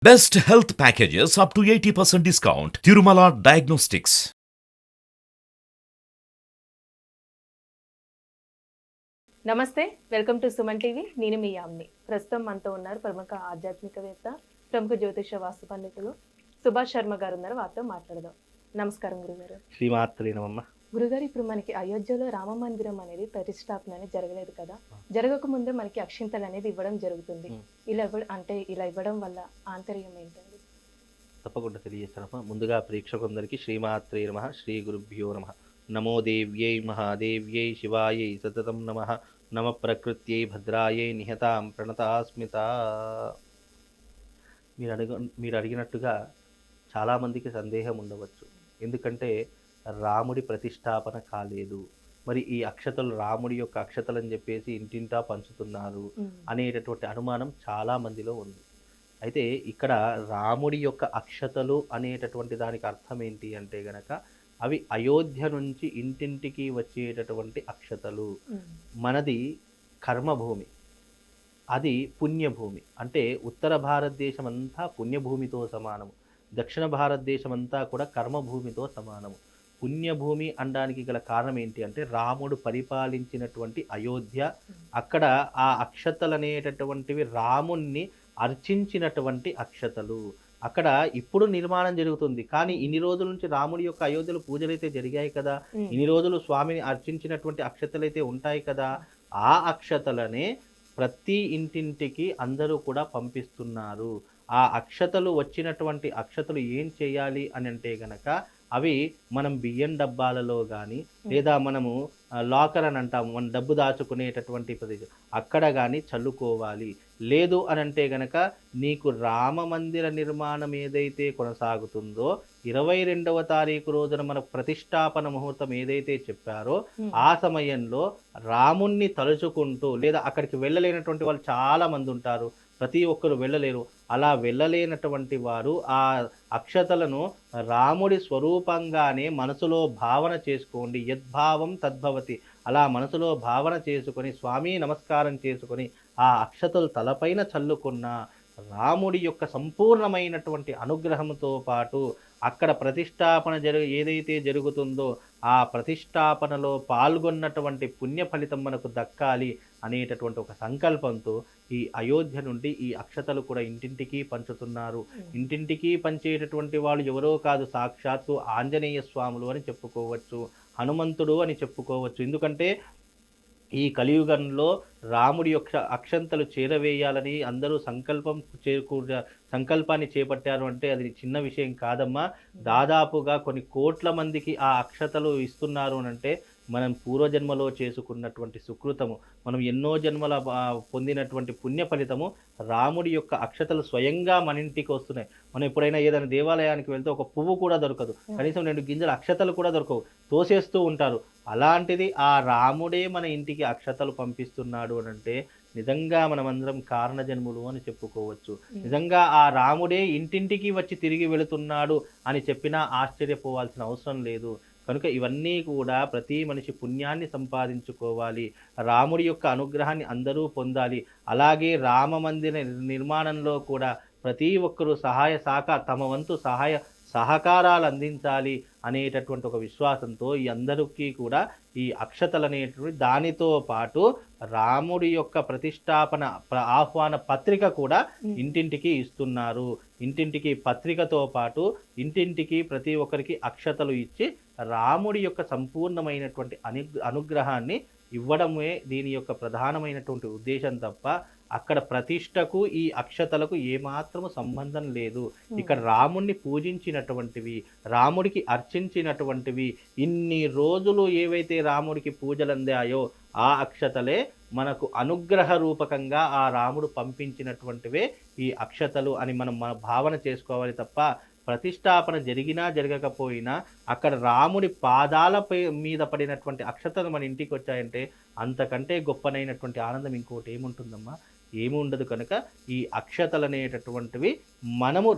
Best health packages up to 80% discount. Tirumala Diagnostics. నమస్తే, welcome to Suman TV. నేను మీ యామ్ని. ప్రస్తుతం మనతో ఉన్నారు ప్రముఖ ఆధ్యాత్మికవేత్త, ప్రముఖ జ్యోతిష వాస్తు పండితులు సుభాష్ శర్మ గారు ఉన్నారు. వారితో మాట్లాడదాం. నమస్కారం గురుగారు. శ్రీమాత్రే నమః. గురుగారు, ఇప్పుడు మనకి అయోధ్యలో రామ మందిరం అనేది ప్రతిష్టాపన అనేది జరగలేదు కదా. జరగక ముందే మనకి అక్షింతలు అనేది ఇవ్వడం జరుగుతుంది. ఇలా ఇవ్వడం వల్ల ఆంతర్యం ఏంటండి? తప్పకుండా తెలియజేస్తానమ్మా. ముందుగా ప్రేక్షకులందరికీ శ్రీమాత్రే నమః, శ్రీ గురుభ్యో నమః. నమో దేవ్యై మహాదేవ్యై శివాయై సతతం నమః. నమ ప్రకృత్యై భద్రాయై నిహతాం ప్రణతాస్మిత. మీరు అడిగినట్టుగా చాలామందికి సందేహం ఉండవచ్చు. ఎందుకంటే రాముడి ప్రతిష్టాపన కాలేదు, మరి ఈ అక్షతలు రాముడి యొక్క అక్షతలు అని చెప్పేసి ఇంటింటా పంచుతున్నారు అనేటటువంటి అనుమానం చాలా మందిలో ఉంది. అయితే ఇక్కడ రాముడి యొక్క అక్షతలు అనేటటువంటి దానికి అర్థం ఏంటి అంటే గనక, అవి అయోధ్య నుంచి ఇంటింటికి వచ్చేటటువంటి అక్షతలు. మనది కర్మభూమి, అది పుణ్యభూమి. అంటే ఉత్తర భారతదేశం అంతా పుణ్యభూమితో సమానము, దక్షిణ భారతదేశం అంతా కూడా కర్మభూమితో సమానము. పుణ్యభూమి అనడానికి గల కారణం ఏంటి అంటే, రాముడు పరిపాలించినటువంటి అయోధ్య. అక్కడ ఆ అక్షతలు అనేటటువంటివి రాముణ్ణి అర్చించినటువంటి అక్షతలు. అక్కడ ఇప్పుడు నిర్మాణం జరుగుతుంది, కానీ ఇన్ని రోజుల నుంచి రాముడి యొక్క అయోధ్యలో పూజలు అయితే జరిగాయి కదా, ఇన్ని రోజులు స్వామిని అర్చించినటువంటి అక్షతలు అయితే ఉంటాయి కదా. ఆ అక్షతలనే ప్రతి ఇంటింటికి అందరూ కూడా పంపిస్తున్నారు. ఆ అక్షతలు వచ్చినటువంటి అక్షతలు ఏం చేయాలి అని అంటే గనక, అవి మనం బియ్యం డబ్బాలలో కానీ, లేదా మనము లాకర్ అని అంటాము, మనం డబ్బు దాచుకునేటటువంటి ప్రదేశం, అక్కడ కానీ చల్లుకోవాలి. లేదు అని అంటే గనక, నీకు రామ మందిర నిర్మాణం ఏదైతే కొనసాగుతుందో 22వ తారీఖు రోజున మన ప్రతిష్టాపన ముహూర్తం ఏదైతే చెప్పారో ఆ సమయంలో రాముణ్ణి తలుచుకుంటూ, లేదా అక్కడికి వెళ్ళలేనటువంటి వాళ్ళు చాలా మంది ఉంటారు, ప్రతి ఒక్కరు వెళ్ళలేరు. అలా వెళ్ళలేనటువంటి వారు ఆ అక్షతలను రాముడి స్వరూపంగానే మనసులో భావన చేసుకోండి. యద్భావం తద్భవతి. అలా మనసులో భావన చేసుకొని స్వామి నమస్కారం చేసుకొని ఆ అక్షతలు తలపైన చల్లుకున్న రాముడి యొక్క సంపూర్ణమైనటువంటి అనుగ్రహంతో పాటు అక్కడ ప్రతిష్టాపన ఏదైతే జరుగుతుందో ఆ ప్రతిష్టాపనలో పాల్గొన్నటువంటి పుణ్య ఫలితం మనకు దక్కాలి అనేటటువంటి ఒక సంకల్పంతో ఈ అయోధ్య నుండి ఈ అక్షతలు కూడా ఇంటింటికి పంచుతున్నారు. ఇంటింటికి పంచేటటువంటి వాళ్ళు ఎవరో కాదు, సాక్షాత్తు ఆంజనేయ స్వాములు అని చెప్పుకోవచ్చు, హనుమంతుడు అని చెప్పుకోవచ్చు. ఎందుకంటే ఈ కలియుగంలో రాముడి యొక్క అక్షంతలు చేరవేయాలని అందరూ సంకల్పాన్ని చేపట్టారు అంటే అది చిన్న విషయం కాదమ్మా. దాదాపుగా కొన్ని కోట్ల మందికి ఆ అక్షతలు ఇస్తున్నారు అంటే మనం పూర్వజన్మలో చేసుకున్నటువంటి సుకృతము, మనం ఎన్నో జన్మల పొందినటువంటి పుణ్య ఫలితము. రాముడి యొక్క అక్షతలు స్వయంగా మన ఇంటికి వస్తున్నాయి. మనం ఎప్పుడైనా ఏదైనా దేవాలయానికి వెళ్తే ఒక పువ్వు కూడా దొరకదు, కనీసం 2 గింజల అక్షతలు కూడా దొరకవు, తోసేస్తూ ఉంటారు. అలాంటిది ఆ రాముడే మన ఇంటికి అక్షతలు పంపిస్తున్నాడు అని అంటే నిజంగా మనమందరం కారణజన్ములు అని చెప్పుకోవచ్చు. నిజంగా ఆ రాముడే ఇంటింటికి వచ్చి తిరిగి వెళుతున్నాడు అని చెప్పినా ఆశ్చర్యపోవాల్సిన అవసరం లేదు. కనుక ఇవన్నీ కూడా ప్రతి మనిషి పుణ్యాన్ని సంపాదించుకోవాలి, రాముడి యొక్క అనుగ్రహాన్ని అందరూ పొందాలి. అలాగే రామ మందిర నిర్మాణంలో కూడా ప్రతి ఒక్కరూ తమ వంతు సహకారాలు అందించాలి అనేటటువంటి ఒక విశ్వాసంతో ఈ అందరికీ కూడా ఈ అక్షతలు అనేటువంటి, దానితో పాటు రాముడి యొక్క ప్రతిష్టాపన ఆహ్వాన పత్రిక కూడా ఇంటింటికి ఇస్తున్నారు. ఇంటింటికి పత్రికతో పాటు ఇంటింటికి ప్రతి ఒక్కరికి అక్షతలు ఇచ్చి రాముడి యొక్క సంపూర్ణమైనటువంటి అనుగ్రహాన్ని ఇవ్వడమే దీని యొక్క ప్రధానమైనటువంటి ఉద్దేశం తప్ప అక్కడ ప్రతిష్టకు ఈ అక్షతలకు ఏమాత్రము సంబంధం లేదు. ఇక్కడ రాముణ్ణి పూజించినటువంటివి, రాముడికి అర్చించినటువంటివి, ఇన్ని రోజులు ఏవైతే రాముడికి పూజలు అందాయో ఆ అక్షతలే మనకు అనుగ్రహ రూపకంగా ఆ రాముడు పంపించినటువంటివే ఈ అక్షతలు అని మనం భావన చేసుకోవాలి తప్ప, ప్రతిష్టాపన జరిగినా జరగకపోయినా అక్కడ రాముడి పాదాలపై మీద పడినటువంటి అక్షతలు మన ఇంటికి వచ్చాయంటే అంతకంటే గొప్పనైనటువంటి ఆనందం ఇంకోటి ఏముంటుందమ్మా? ఏమి ఉండదు. కనుక ఈ అక్షతలు అనేటటువంటివి మనము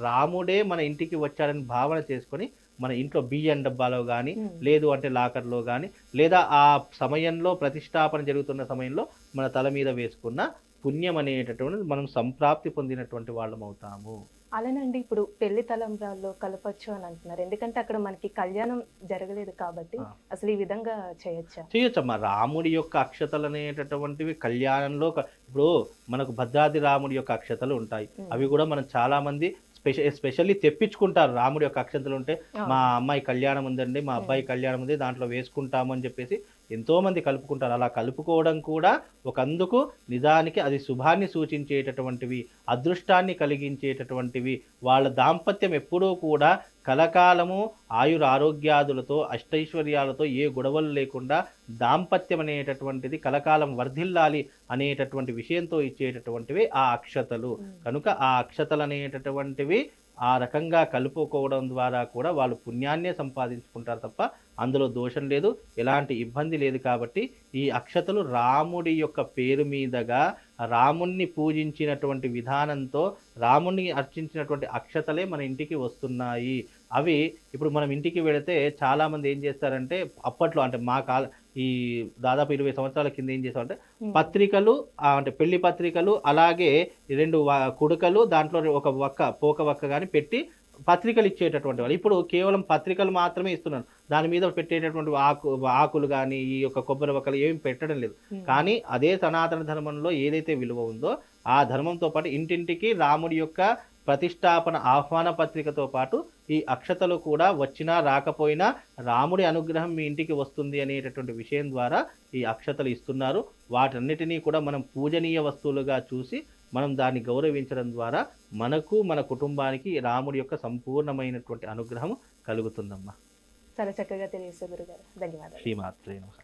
రాముడే మన ఇంటికి వచ్చాడని భావన చేసుకొని మన ఇంట్లో బియ్యం డబ్బాలో కానీ, లేదు అంటే లాకర్లో కానీ, లేదా ఆ సమయంలో ప్రతిష్టాపన జరుగుతున్న సమయంలో మన తల మీద వేసుకున్న పుణ్యం అనేటటువంటిది మనం సంప్రాప్తి పొందినటువంటి వాళ్ళం అవుతాము. అలానండి ఇప్పుడు పెళ్లి తలంబ్రాల్లో కలపచ్చు అని అంటున్నారు. ఎందుకంటే అక్కడ మనకి కళ్యాణం జరగలేదు కాబట్టి అసలు ఈ విధంగా చేయొచ్చా? చేయొచ్చమ్మా. రాముడి యొక్క అక్షతలు అనేటటువంటివి కళ్యాణంలో ఇప్పుడు మనకు భద్రాద్రి రాముడి యొక్క అక్షతలు ఉంటాయి. అవి కూడా మనం చాలా మంది ఎస్పెషల్లీ తెప్పించుకుంటారు. రాముడి యొక్క అక్షతలు ఉంటే మా అమ్మాయి కళ్యాణం ఉందండి, మా అబ్బాయి కళ్యాణం ఉంది, దాంట్లో వేసుకుంటాము అని చెప్పేసి ఎంతో మంది కలుపుకుంటారు. అలా కలుపుకోవడం కూడా ఒకందుకు నిజానికి అది శుభాన్ని సూచించేటటువంటివి, అదృష్టాన్ని కలిగించేటటువంటివి. వాళ్ళ దాంపత్యం ఎప్పుడూ కూడా కలకాలము ఆయురారోగ్యాదులతో అష్టైశ్వర్యాలతో ఏ గొడవలు లేకుండా దాంపత్యం అనేటటువంటిది కలకాలం వర్ధిల్లాలి అనేటటువంటి విషయంతో ఇచ్చేటటువంటివి ఆ అక్షతలు. కనుక ఆ అక్షతలు అనేటటువంటివి ఆ రకంగా కలుపుకోవడం ద్వారా కూడా వాళ్ళు పుణ్యాన్నే సంపాదించుకుంటారు తప్ప అందులో దోషం లేదు, ఎలాంటి ఇబ్బంది లేదు. కాబట్టి ఈ అక్షతలు రాముడి యొక్క పేరు మీదుగా రాముణ్ణి పూజించినటువంటి విధానంతో రాముణ్ణి అర్చించినటువంటి అక్షతలే మన ఇంటికి వస్తున్నాయి. అవి ఇప్పుడు మనం ఇంటికి వెళితే చాలామంది ఏం చేస్తారంటే అప్పట్లో అంటే మా ఈ దాదాపు 20 సంవత్సరాల కింద ఏం చేస్తామంటే పత్రికలు అంటే పెళ్లి పత్రికలు అలాగే 2 కుడుకలు దాంట్లో ఒక పోక వక్క కానీ పెట్టి పత్రికలు ఇచ్చేటటువంటి వాళ్ళు. ఇప్పుడు కేవలం పత్రికలు మాత్రమే ఇస్తున్నారు. దాని మీద పెట్టేటటువంటి ఆకులు కానీ ఈ యొక్క కొబ్బరి వక్కలు ఏమి పెట్టడం లేదు. కానీ అదే సనాతన ధర్మంలో ఏదైతే విలువ ఉందో ఆ ధర్మంతో పాటు ఇంటింటికి రాముడి యొక్క ప్రతిష్టాపన ఆహ్వాన పత్రికతో పాటు ఈ అక్షతలు కూడా వచ్చినా రాకపోయినా రాముడి అనుగ్రహం మీ ఇంటికి వస్తుంది అనేటటువంటి విషయం ద్వారా ఈ అక్షతలు ఇస్తున్నారు. వాటన్నిటినీ కూడా మనం పూజనీయ వస్తువులుగా చూసి మనం దాన్ని గౌరవించడం ద్వారా మనకు మన కుటుంబానికి రాముడి యొక్క సంపూర్ణమైనటువంటి అనుగ్రహం కలుగుతుందమ్మా. చాలా చక్కగా తెలియజేశారు గురుగారు. ధన్యవాదాలు. శ్రీమాత్రే నమః.